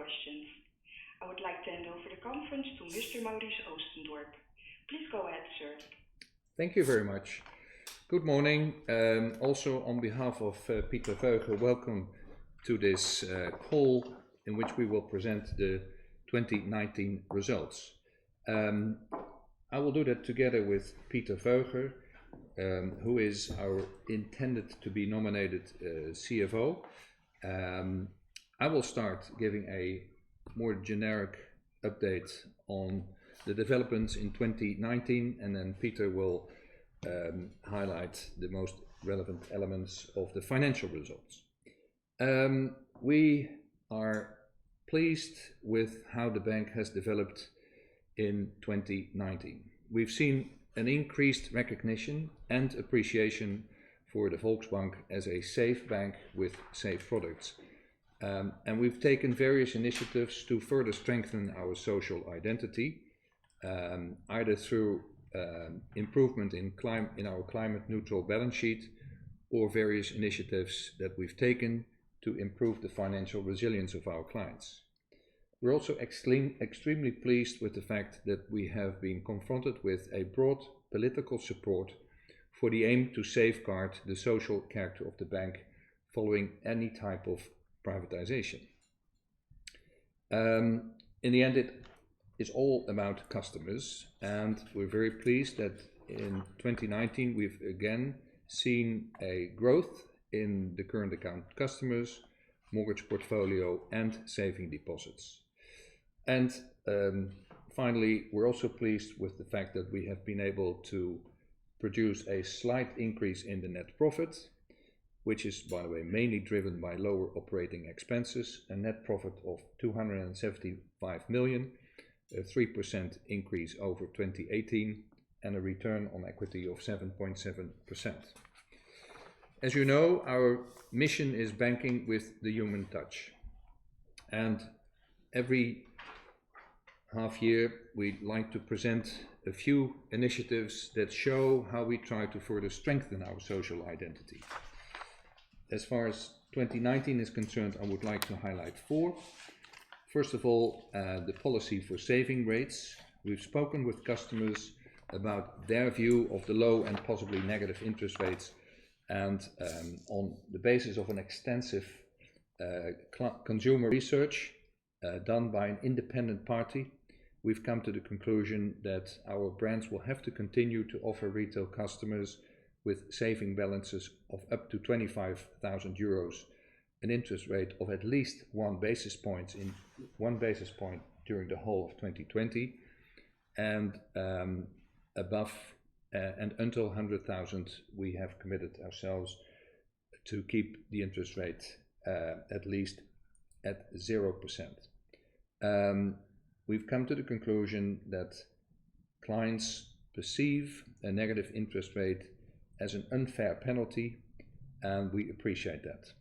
questions. I would like to hand over the conference to Mr. Maurice Oostendorp. Please go ahead, sir. Thank you very much. Good morning. Also on behalf of Peter Veugen, welcome to this call in which we will present the 2019 results. I will do that together with Peter Veugen, who is our intended to be nominated CFO. I will start giving a more generic update on the developments in 2019, and then Peter will highlight the most relevant elements of the financial results. We are pleased with how the bank has developed in 2019. We've seen an increased recognition and appreciation for the Volksbank as a safe bank with safe products. And we've taken various initiatives to further strengthen our social identity, either through improvement in our climate neutral balance sheet or various initiatives that we've taken to improve the financial resilience of our clients. We're also extremely pleased with the fact that we have been confronted with a broad political support for the aim to safeguard the social character of the bank following any type of privatization. In the end, it is all about customers, and we're very pleased that in 2019 we've again seen a growth in the current account customers, mortgage portfolio and saving deposits. And finally, we're also pleased with the fact that we have been able to produce a slight increase in the net profit, which is, by the way, mainly driven by lower operating expenses, a net profit of 275 million, a 3% increase over 2018, and a return on equity of 7.7%. As you know, our mission is banking with the human touch. And every half year, we'd like to present a few initiatives that show how we try to further strengthen our social identity. As far as 2019 is concerned, I would like to highlight four. First of all, the policy for saving rates. We've spoken with customers about their view of the low and possibly negative interest rates, and on the basis of an extensive consumer research done by an independent party, we've come to the conclusion that our brands will have to continue to offer retail customers with saving balances of up to 25,000 euros, an interest rate of at least 1 basis point during the whole of 2020, and above and until 100,000 we have committed ourselves to keep the interest rate at least at 0%. We've come to the conclusion that clients perceive a negative interest rate as an unfair penalty, and we appreciate that.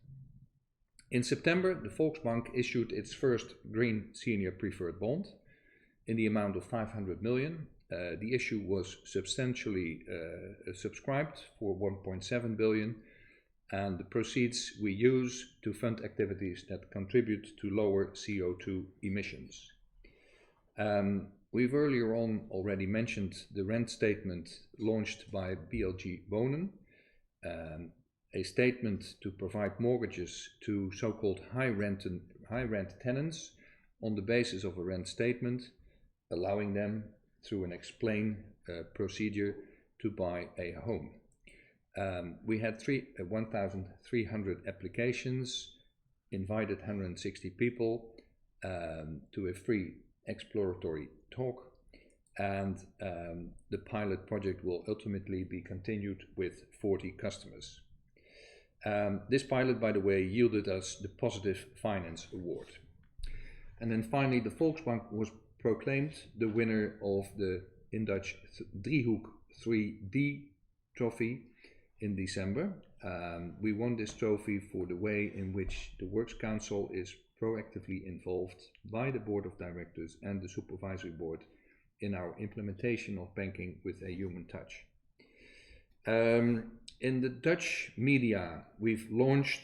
In September, the Volksbank issued its first green senior preferred bond in the amount of 500 million. The issue was substantially subscribed for 1.7 billion, and the proceeds we use to fund activities that contribute to lower CO2 emissions. We've earlier on already mentioned the rent statement launched by BLG Wonen, a statement to provide mortgages to so-called high rent tenants on the basis of a rent statement, allowing them through an explain procedure to buy a home. We had 1,300 applications, invited 160 people to a free exploratory talk, and the pilot project will ultimately be continued with 40 customers. This pilot, by the way, yielded us the Positive Finance Award. And then finally, the Volksbank was proclaimed the winner of the, in Dutch, Driehoek 3D trophy in December. We won this trophy for the way in which the Works Council is proactively involved by the Board of Directors and the Supervisory Board in our implementation of banking with a human touch. In the Dutch media, we've launched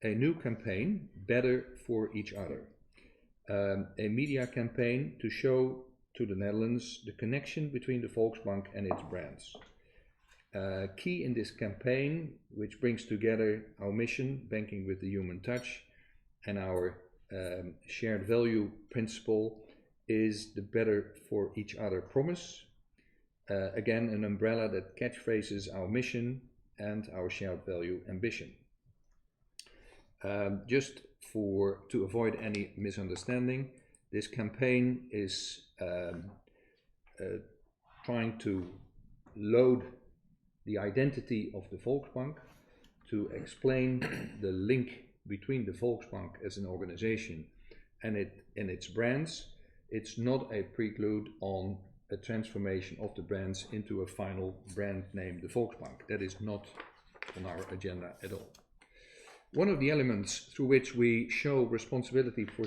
a new campaign, Better for Each Other. a media campaign to show to the Netherlands the connection between the Volksbank and its brands. Key in this campaign, which brings together our mission, banking with the human touch, and our shared value principle, is the better for each other promise. Again, an umbrella that catchphrases our mission and our shared value ambition. Just to avoid any misunderstanding, this campaign is trying to load the identity of the Volksbank, to explain the link between the Volksbank as an organization and its brands. It's not a prelude on a transformation of the brands into a final brand name, the Volksbank. That is not on our agenda at all. One of the elements through which we show responsibility for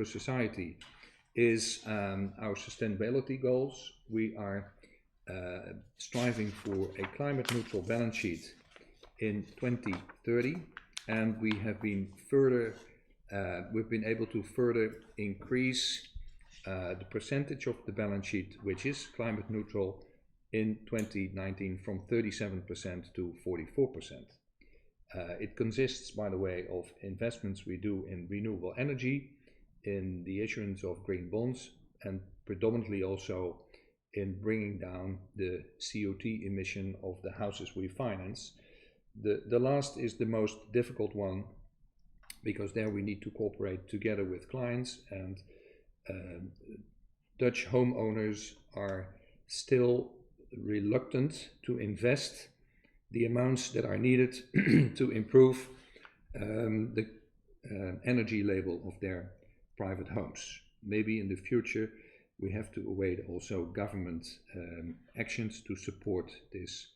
society is our sustainability goals. We are striving for a climate neutral balance sheet in 2030, and we have been we've been able to further increase the percentage of the balance sheet which is climate neutral in 2019 from 37% to 44%. It consists, by the way, of investments we do in renewable energy, in the issuance of green bonds, and predominantly also in bringing down the CO2 emission of the houses we finance. The last is the most difficult one, because there we need to cooperate together with clients, and Dutch homeowners are still reluctant to invest the amounts that are needed to improve the energy label of their private homes. Maybe in the future we have to await also government actions to support this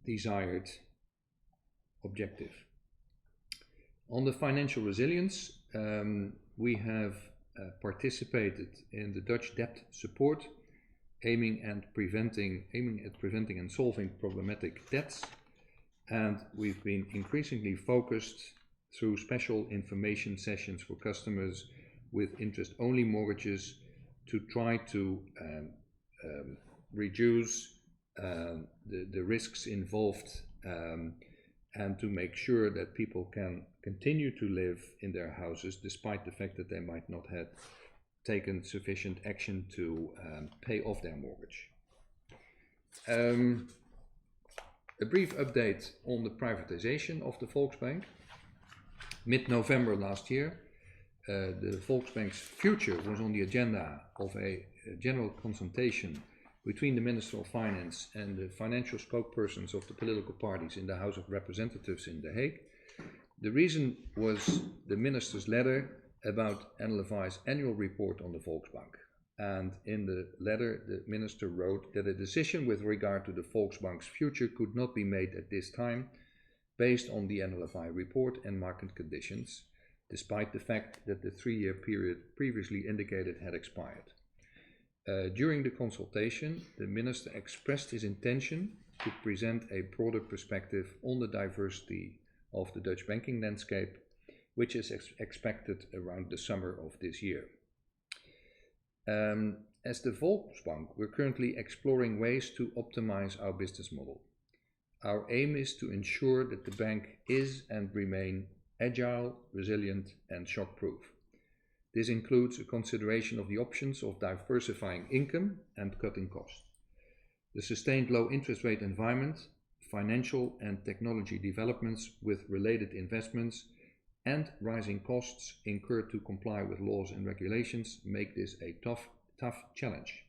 desired objective. On the financial resilience, we have participated in the Dutch debt support, aiming at preventing and solving problematic debts, and we've been increasingly focused through special information sessions for customers with interest-only mortgages to try to reduce the risks involved, and to make sure that people can continue to live in their houses despite the fact that they might not have taken sufficient action to pay off their mortgage. A brief update on the privatization of the Volksbank. Mid-November last year, the Volksbank's future was on the agenda of a general consultation between the Minister of Finance and the financial spokespersons of the political parties in the House of Representatives in The Hague. The reason was the Minister's letter about NLFI's annual report on the Volksbank. And in the letter, the Minister wrote that a decision with regard to the Volksbank's future could not be made at this time based on the NLFI report and market conditions, despite the fact that the 3-year period previously indicated had expired. During the consultation, the Minister expressed his intention to present a broader perspective on the diversity of the Dutch banking landscape, which is expected around the summer of this year. As the Volksbank, we're currently exploring ways to optimize our business model. Our aim is to ensure that the bank is and remain agile, resilient, and shock-proof. This includes a consideration of the options of diversifying income and cutting costs. The sustained low interest rate environment, financial and technology developments with related investments, and rising costs incurred to comply with laws and regulations make this a tough challenge.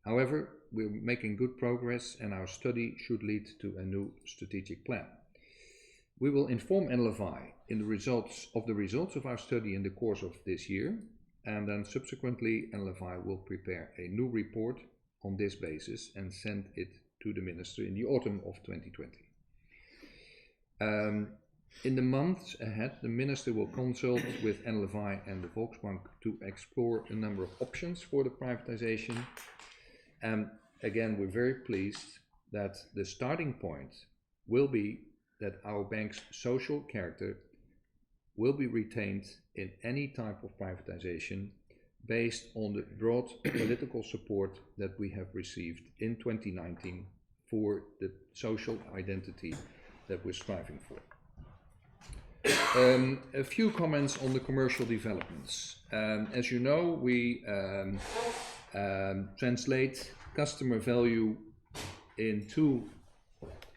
However, we're making good progress, and our study should lead to a new strategic plan. We will inform NLFI in the results of our study in the course of this year, and then subsequently NLFI will prepare a new report on this basis and send it to the Minister in the autumn of 2020. In the months ahead, the Minister will consult with NLFI and the Volksbank to explore a number of options for the privatization. And again, we're very pleased that the starting point will be that our bank's social character will be retained in any type of privatization based on the broad political support that we have received in 2019 for the social identity that we're striving for. A few comments on the commercial developments. As you know, we translate customer value in two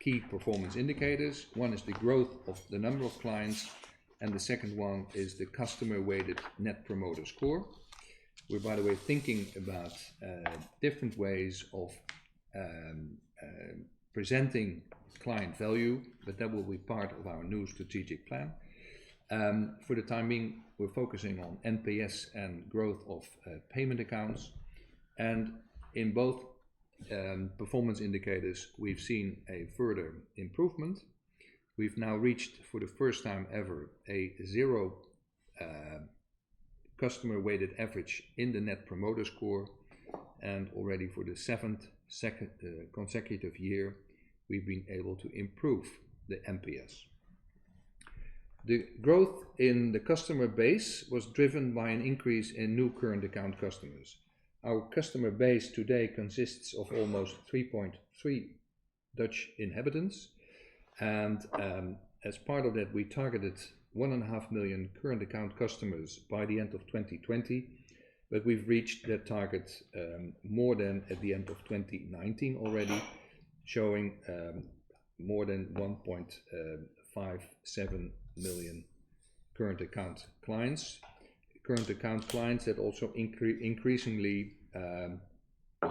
key performance indicators. One is the growth of the number of clients, and the second one is the customer weighted net promoter score. We're, by the way, thinking about different ways of presenting client value, but that will be part of our new strategic plan. For the time being, we're focusing on NPS and growth of payment accounts, and in both performance indicators we've seen a further improvement. We've now reached, for the first time ever, a 0 customer weighted average in the net promoter score, and already for the 7th consecutive year we've been able to improve the NPS. The growth in the customer base was driven by an increase in new current account customers. Our customer base today consists of almost 3.3 Dutch inhabitants, and as part of that we targeted 1.5 million current account customers by the end of 2020, but we've reached that target more than at the end of 2019 already, showing more than 1.57 million current account clients. Current account clients that also increasingly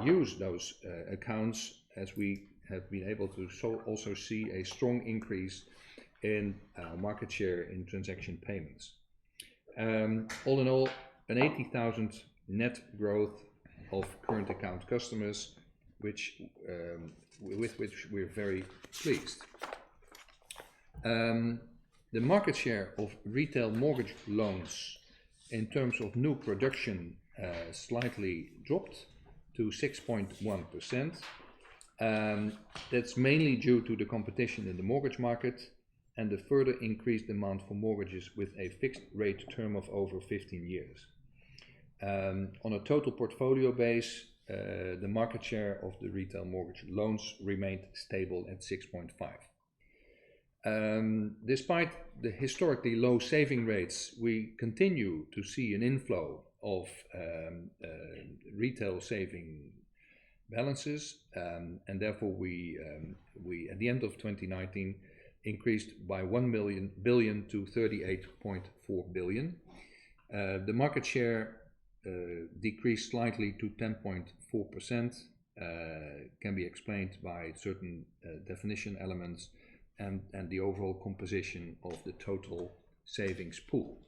use those accounts, as we have been able to also see a strong increase in market share in transaction payments. All in all, an 80,000 net growth of current account customers, with which we're very pleased. The market share of retail mortgage loans in terms of new production slightly dropped to 6.1%. That's mainly due to the competition in the mortgage market and the further increased demand for mortgages with a fixed rate term of over 15 years. On a total portfolio base, the market share of the retail mortgage loans remained stable at 6.5%. Despite the historically low saving rates, we continue to see an inflow of retail saving balances, and therefore we at the end of 2019 increased by 1 billion to 38.4 billion. The market share decreased slightly to 10.4%, can be explained by certain definition elements and the overall composition of the total savings pool.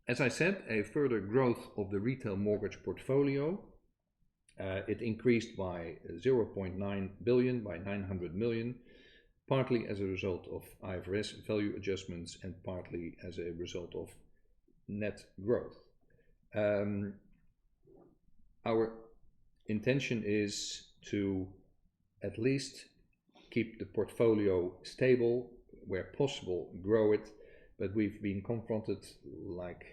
As I said, a further growth of the retail mortgage portfolio. It increased by 0.9 billion, by 900 million, partly as a result of IFRS value adjustments and partly as a result of net growth. Our intention is to at least keep the portfolio stable, where possible grow it, but we've been confronted, like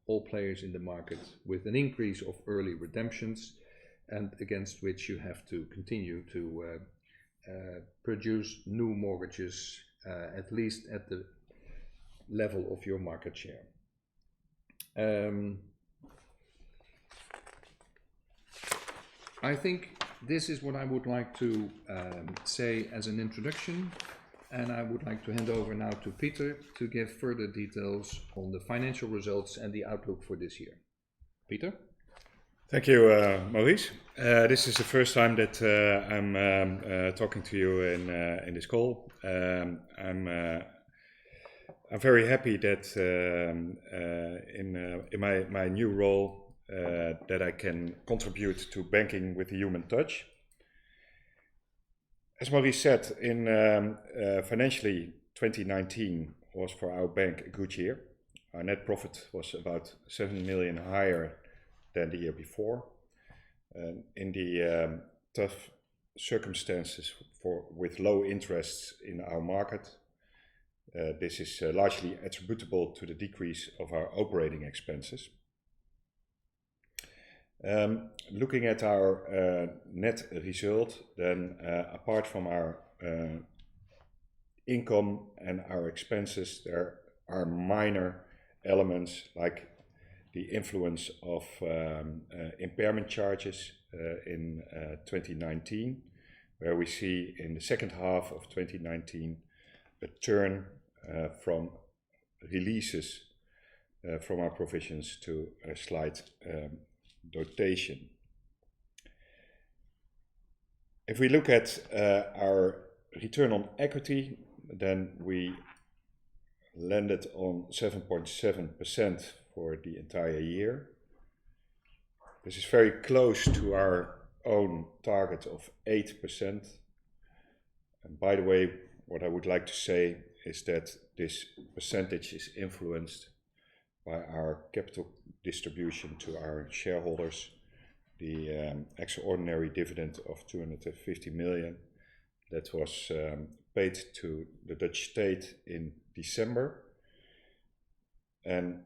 all players in the market, with an increase of early redemptions, and against which you have to continue to produce new mortgages, at least at the level of your market share. I think this is what I would like to say as an introduction, and I would like to hand over now to Peter to give further details on the financial results and the outlook for this year. Peter? Thank you, Maurice. This is the first time that I'm talking to you in this call. I'm very happy that in my new role that I can contribute to banking with a human touch. As Maurice said, in financially 2019 was for our bank a good year. Our net profit was about 7 million higher than the year before. In the tough circumstances with low interests in our market, This is largely attributable to the decrease of our operating expenses. Looking at our net result, then apart from our income and our expenses, there are minor elements like the influence of impairment charges in 2019, where we see in the second half of 2019 a turn from releases from our provisions to a slight dotation. If we look at our return on equity, then we landed on 7.7% for the entire year. This is very close to our own target of 8%. And by the way, what I would like to say is that this percentage is influenced by our capital distribution to our shareholders, the extraordinary dividend of 250 million that was paid to the Dutch state in December. And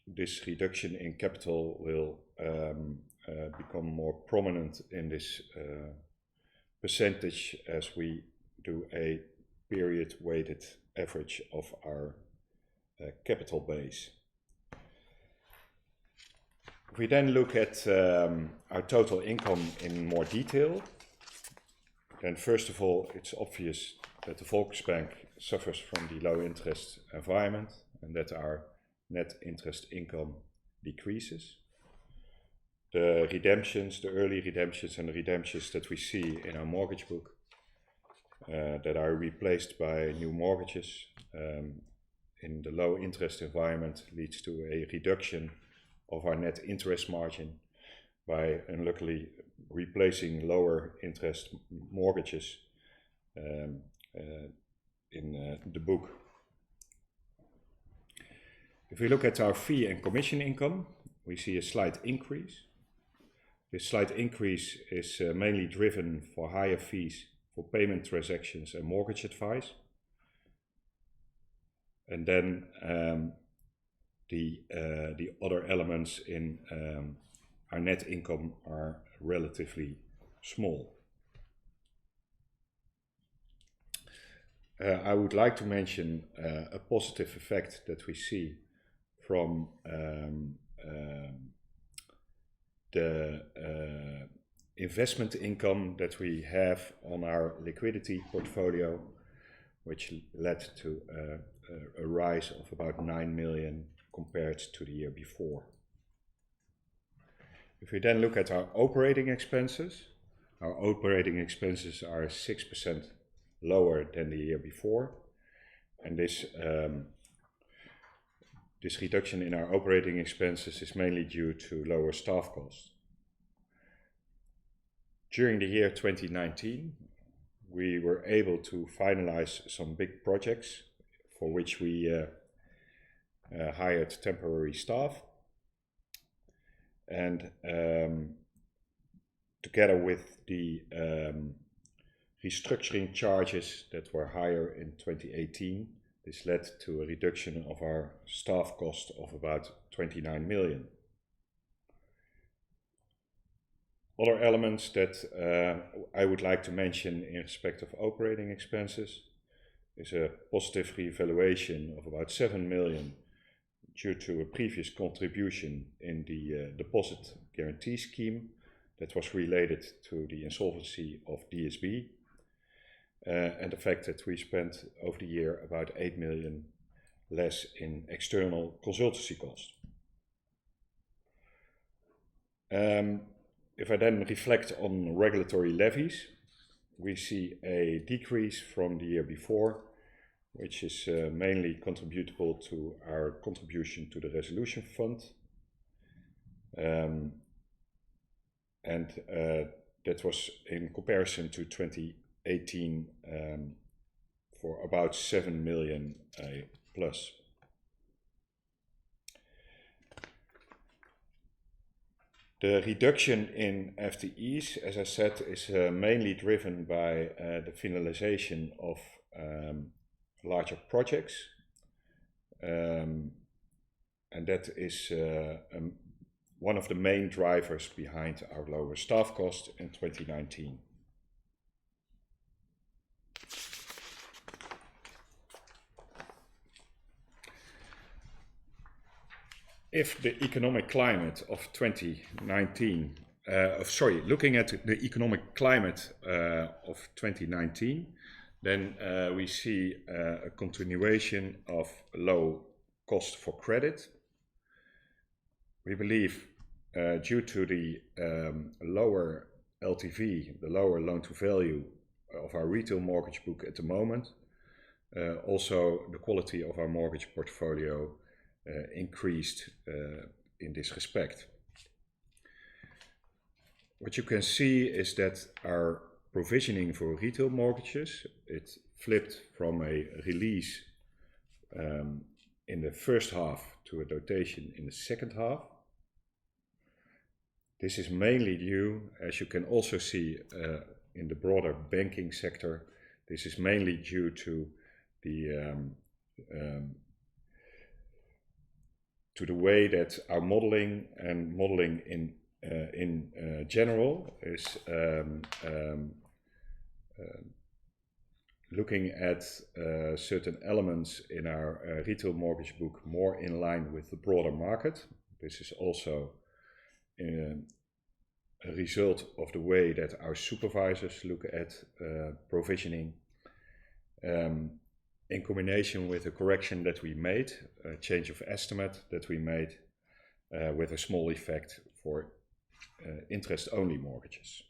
this reduction in capital will become more prominent in this percentage as we do a period-weighted average of our capital base. If we then look at our total income in more detail, then first of all, it's obvious that the Volksbank suffers from the low interest environment and that our net interest income decreases. The redemptions, the early redemptions and the redemptions that we see in our mortgage book that are replaced by new mortgages in the low interest environment leads to a reduction of our net interest margin by unluckily replacing lower interest mortgages in the book. If we look at our fee and commission income, we see a slight increase. This slight increase is mainly driven for higher fees for payment transactions and mortgage advice. And then the other elements in our net income are relatively small. I would like to mention a positive effect that we see from the investment income that we have on our liquidity portfolio, which led to a rise of about 9 million compared to the year before. If we then look at our operating expenses are 6% lower than the year before, and this reduction in our operating expenses is mainly due to lower staff costs. During the year 2019, we were able to finalize some big projects for which we hired temporary staff, and together with the restructuring charges that were higher in 2018, this led to a reduction of our staff cost of about 29 million. Other elements that I would like to mention in respect of operating expenses is a positive revaluation of about 7 million due to a previous contribution in the deposit guarantee scheme that was related to the insolvency of DSB, and the fact that we spent over the year about 8 million less in external consultancy costs. If I then reflect on regulatory levies, we see a decrease from the year before, which is mainly contributable to our contribution to the resolution fund. And that was in comparison to 2018 for about 7 million plus. The reduction in FTEs, as I said, is mainly driven by the finalization of larger projects, and that is one of the main drivers behind our lower staff cost in 2019. If the economic climate of 2019, looking at the economic climate of 2019, then we see a continuation of low cost for credit. We believe due to the lower LTV, the lower loan to value of our retail mortgage book at the moment, also the quality of our mortgage portfolio increased in this respect. What you can see is that our provisioning for retail mortgages, it flipped from a release in the first half to a dotation in the second half. This is mainly due, as you can also see in the broader banking sector, this is mainly due to the way that our modeling and modeling in general is looking at certain elements in our retail mortgage book more in line with the broader market. This is also a result of the way that our supervisors look at provisioning, in combination with a correction that we made, a change of estimate that we made with a small effect for interest-only mortgages.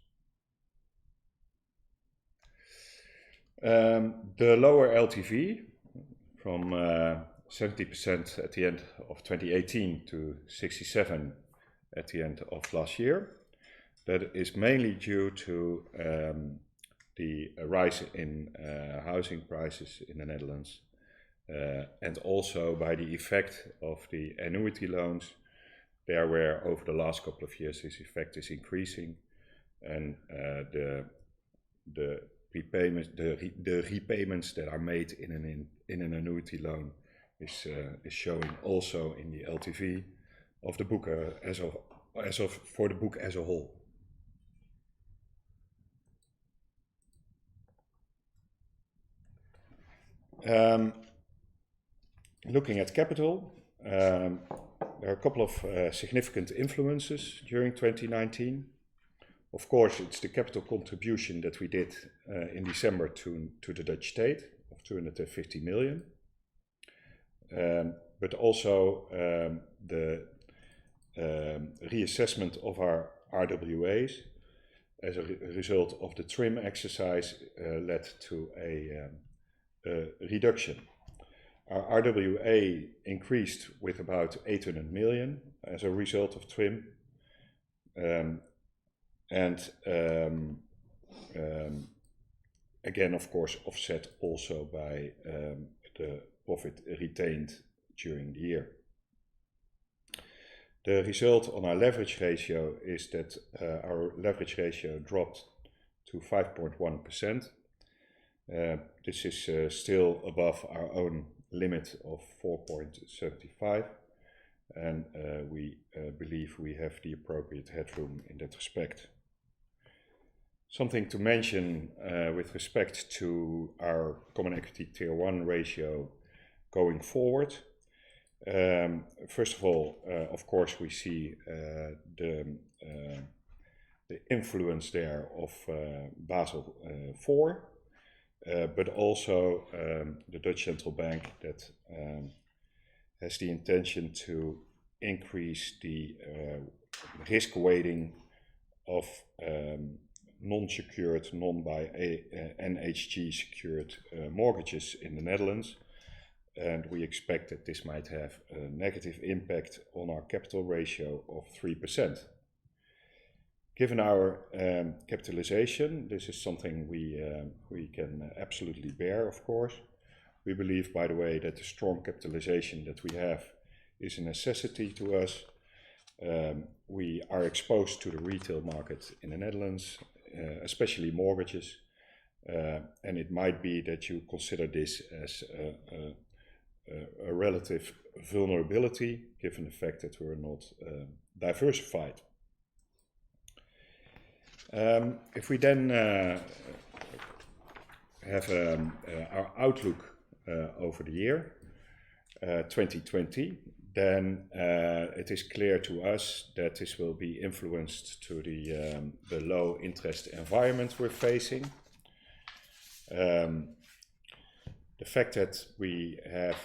The lower LTV from 70% at the end of 2018 to 67% at the end of last year, that is mainly due to the rise in housing prices in the Netherlands, and also by the effect of the annuity loans, there where over the last couple of years this effect is increasing, and the repayments that are made in an annuity loan is showing also in the LTV of the book for the book as a whole. Looking at capital, there are a couple of significant influences during 2019. Of course, it's the capital contribution that we did in December to the Dutch state of 250 million. But also the reassessment of our RWAs as a result of the TRIM exercise led to a reduction. Our RWA increased with about 800 million as a result of TRIM, again, of course, offset also by the profit retained during the year. The result on our leverage ratio is that our leverage ratio dropped to 5.1%. This is still above our own limit of 4.75, and we believe we have the appropriate headroom in that respect. Something to mention with respect to our Common Equity Tier 1 ratio going forward. First of all, of course, we see the influence there of Basel IV, but also the Dutch Central Bank that has the intention to increase the risk weighting of non-secured, non-by NHG secured mortgages in the Netherlands. And we expect that this might have a negative impact on our capital ratio of 3%. Given our capitalization, this is something we can absolutely bear, of course. We believe, by the way, that the strong capitalization that we have is a necessity to us. We are exposed to the retail market in the Netherlands, especially mortgages. And it might be that you consider this as a relative vulnerability, given the fact that we're not diversified. If we then have our outlook over the year 2020, then it is clear to us that this will be influenced to the low interest environment we're facing. The fact that we have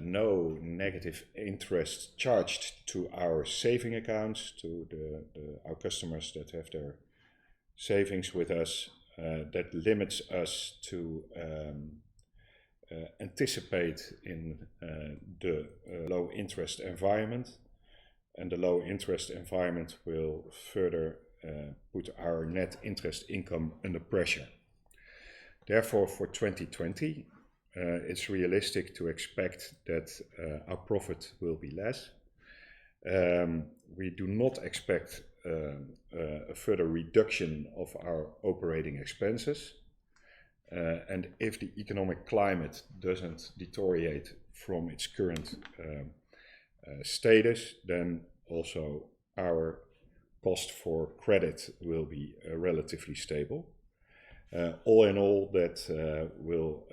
no negative interest charged to our saving accounts, to our customers that have their savings with us, that limits us to anticipate in the low interest environment, and the low interest environment will further put our net interest income under pressure. Therefore, for 2020, it's realistic to expect that our profit will be less. We do not expect a further reduction of our operating expenses. And if the economic climate doesn't deteriorate from its current status, then also our cost for credit will be relatively stable. All in all, that will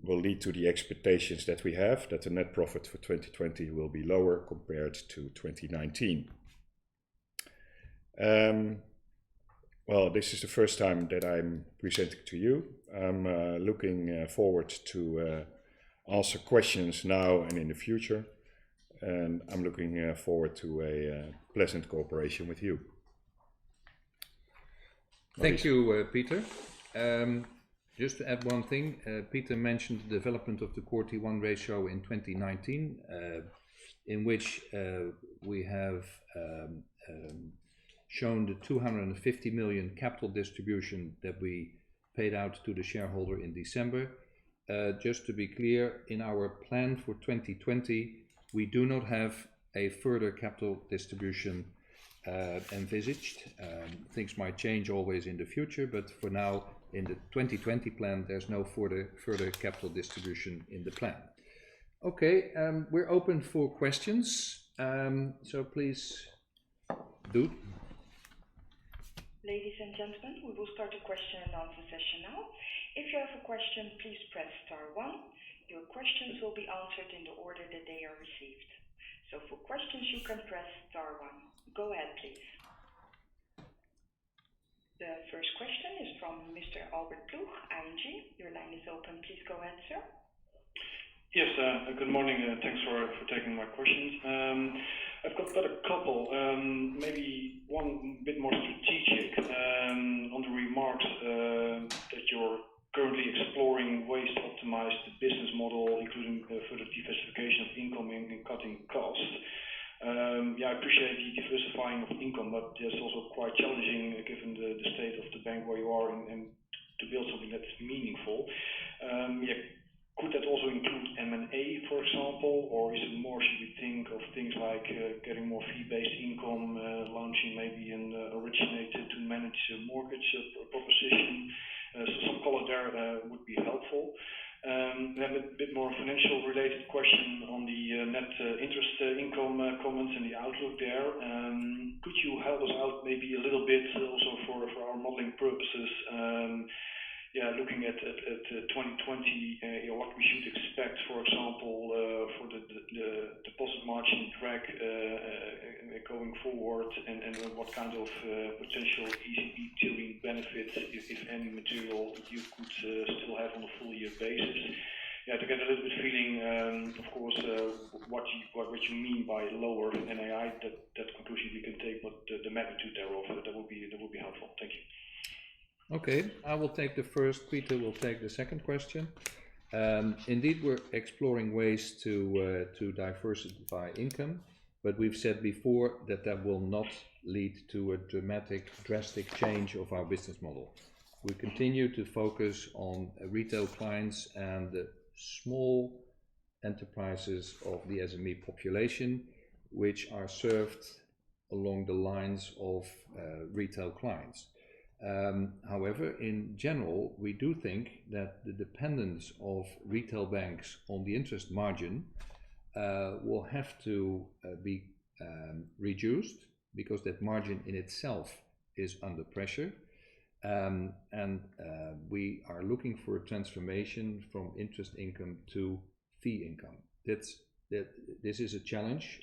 lead to the expectations that we have, that the net profit for 2020 will be lower compared to 2019. Well, this is the first time that I'm presenting to you. I'm looking forward to answer questions now and in the future, and I'm looking forward to a pleasant cooperation with you. Thank you, Peter. Just to add one thing, Peter mentioned the development of the Core T1 ratio in 2019, in which we have shown the 250 million capital distribution that we paid out to the shareholder in December. Just to be clear, in our plan for 2020, we do not have a further capital distribution envisaged. Things might change always in the future, but for now, in the 2020 plan, there's no further capital distribution in the plan. Okay, we're open for questions, so please do. Ladies and gentlemen, we will start the question and answer session now. If you have a question, please press *1. Your questions will be answered in the order that they are received. So for questions, you can press *1. Go ahead, please. The first question is from Mr. Albert Ploeg, ING. Your line is open. Please go ahead, sir. Yes, good morning. Thanks for taking my questions. I've got a couple, maybe one bit more strategic on the remarks that you're currently exploring ways to optimize the business model, including further diversification of income and cutting costs. I appreciate the diversifying of income, but it's also quite challenging given the state of the bank where you are and to build something that's meaningful. Could that also include M&A, for example, or is it more, should we think of things like getting more fee-based income, launching maybe an originated to manage mortgage proposition? So some color there would be helpful. Then a bit more financial related question on the net interest income comments and the outlook there. Could you help us out maybe a little bit also for our modeling purposes? Looking at 2020, what we should expect, for example, for the deposit margin track going forward, and what kind of potential ECB tiering benefits, if any material, you could still have on a full year basis. To get a little bit feeling, of course, what you mean by lower NII, that conclusion we can take, but the magnitude thereof, that would be helpful. Thank you. Okay, I will take the first, Peter will take the second question. Indeed, we're exploring ways to diversify income, but we've said before that will not lead to a drastic change of our business model. We continue to focus on retail clients and the small enterprises of the SME population, which are served along the lines of retail clients. However, in general, we do think that the dependence of retail banks on the interest margin will have to be reduced, because that margin in itself is under pressure. We are looking for a transformation from interest income to fee income. This is a challenge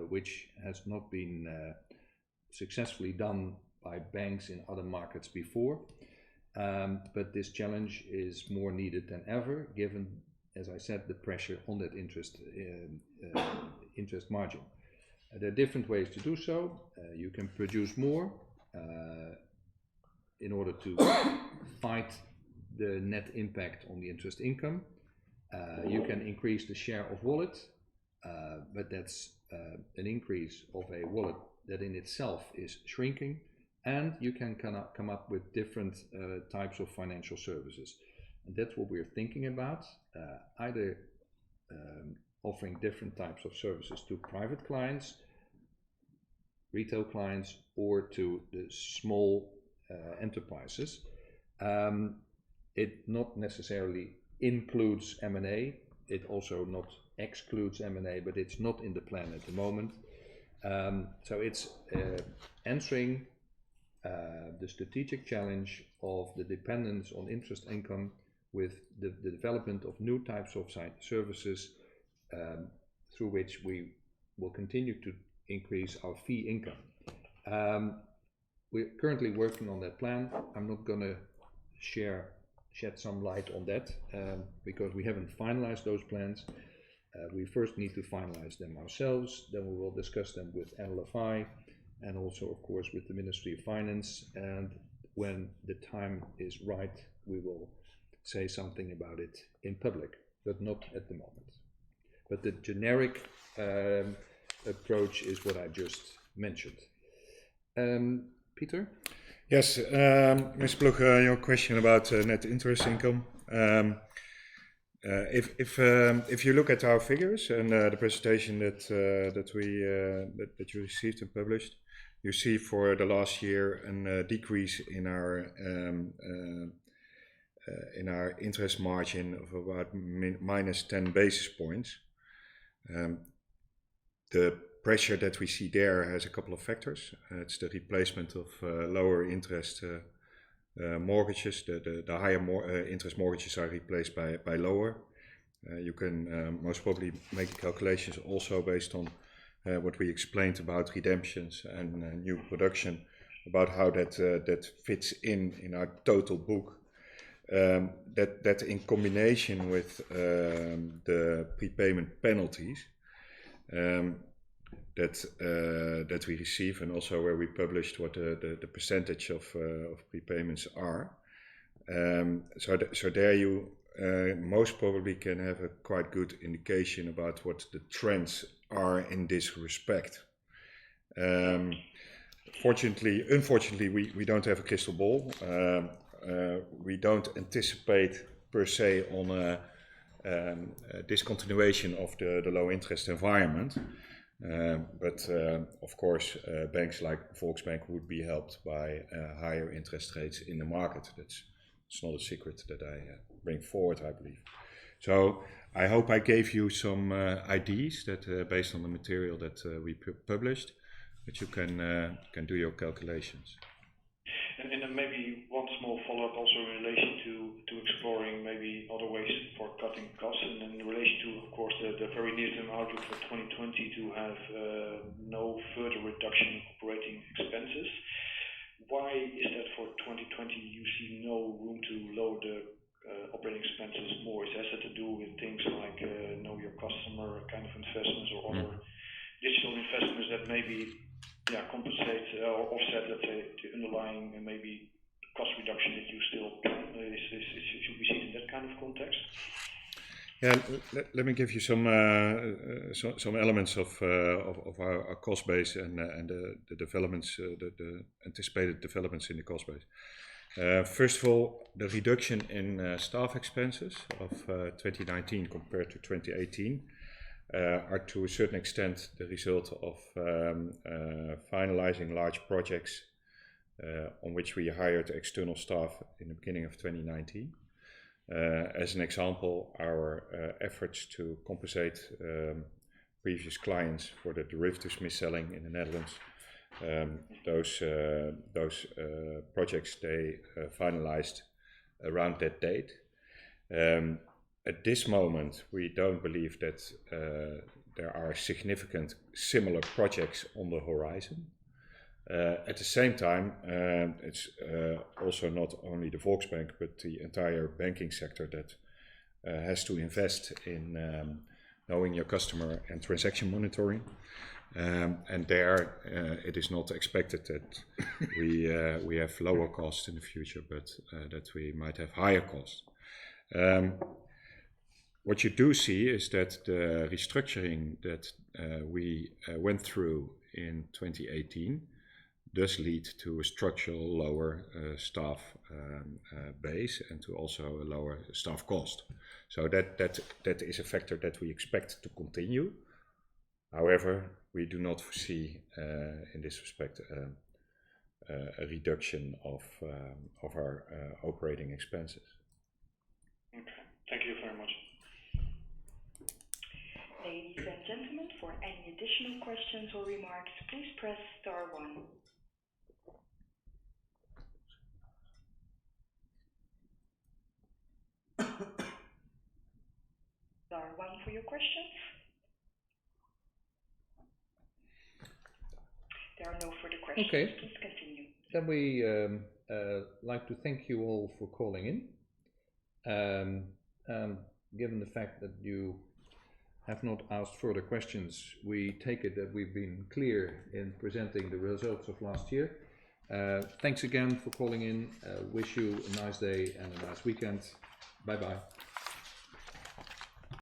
which has not been successfully done by banks in other markets before, but this challenge is more needed than ever, given, as I said, the pressure on that interest margin. There are different ways to do so. You can produce more in order to fight the net impact on the interest income. You can increase the share of wallet, but that's an increase of a wallet that in itself is shrinking. And you can come up with different types of financial services. And that's what we're thinking about, either offering different types of services to private clients, retail clients, or to the small enterprises. It not necessarily includes M&A, it also not excludes M&A, but it's not in the plan at the moment. So it's answering the strategic challenge of the dependence on interest income with the development of new types of services through which we will continue to increase our fee income. We're currently working on that plan. I'm not going to shed some light on that because we haven't finalized those plans. We first need to finalize them ourselves, then we will discuss them with NLFI and also, of course, with the Ministry of Finance. And when the time is right, we will say something about it in public, but not at the moment. But the generic approach is what I just mentioned. Peter? Yes, Mr. Ploeg, your question about net interest income. If you look at our figures and the presentation that you received and published, you see for the last year a decrease in our interest margin of about minus 10 basis points. The pressure that we see there has a couple of factors. It's the replacement of lower interest mortgages. The higher interest mortgages are replaced by lower. You can most probably make calculations also based on what we explained about redemptions and new production, about how that fits in our total book. That in combination with the prepayment penalties that we receive, and also where we published what the percentage of prepayments are. So there you most probably can have a quite good indication about what the trends are in this respect. Unfortunately, we don't have a crystal ball. We don't anticipate per se on a discontinuation of the low interest environment. But of course, banks like Volksbank would be helped by higher interest rates in the market. It's not a secret that I bring forward, I believe. So I hope I gave you some ideas that based on the material that we published, that you can do your calculations. And then maybe one small follow-up also in relation to exploring maybe other ways for cutting costs, and in relation to, of course, the very near-term outlook for 2020 to have no further reduction in operating expenses. Why is that for 2020 you see no room to lower the operating expenses more? Is that to do with things like know your customer kind of investments or other digital investments that maybe compensate or offset, let's say, the underlying and maybe cost reduction that you still plan? Should we see it in that kind of context? Yeah, let me give you some elements of our cost base and the developments, the anticipated developments in the cost base. First of all, the reduction in staff expenses of 2019 compared to 2018 are to a certain extent the result of finalizing large projects on which we hired external staff in the beginning of 2019. As an example, our efforts to compensate previous clients for the derivatives mis-selling in the Netherlands, those projects, they finalized around that date. At this moment, we don't believe that there are significant similar projects on the horizon. At the same time, it's also not only the Volksbank, but the entire banking sector that has to invest in knowing your customer and transaction monitoring. And there, it is not expected that we have lower costs in the future, but that we might have higher costs. What you do see is that the restructuring that we went through in 2018 does lead to a structural lower staff base and to also a lower staff cost. So that is a factor that we expect to continue. However, we do not foresee in this respect a reduction of our operating expenses. Okay, thank you very much. Ladies and gentlemen, for any additional questions or remarks, please press star 1. Star 1 for your questions. There are no further questions. Okay. Please continue. Then we like to thank you all for calling in. Given the fact that you have not asked further questions, we take it that we've been clear in presenting the results of last year. Thanks again for calling in. Wish you a nice day and a nice weekend. Bye-bye.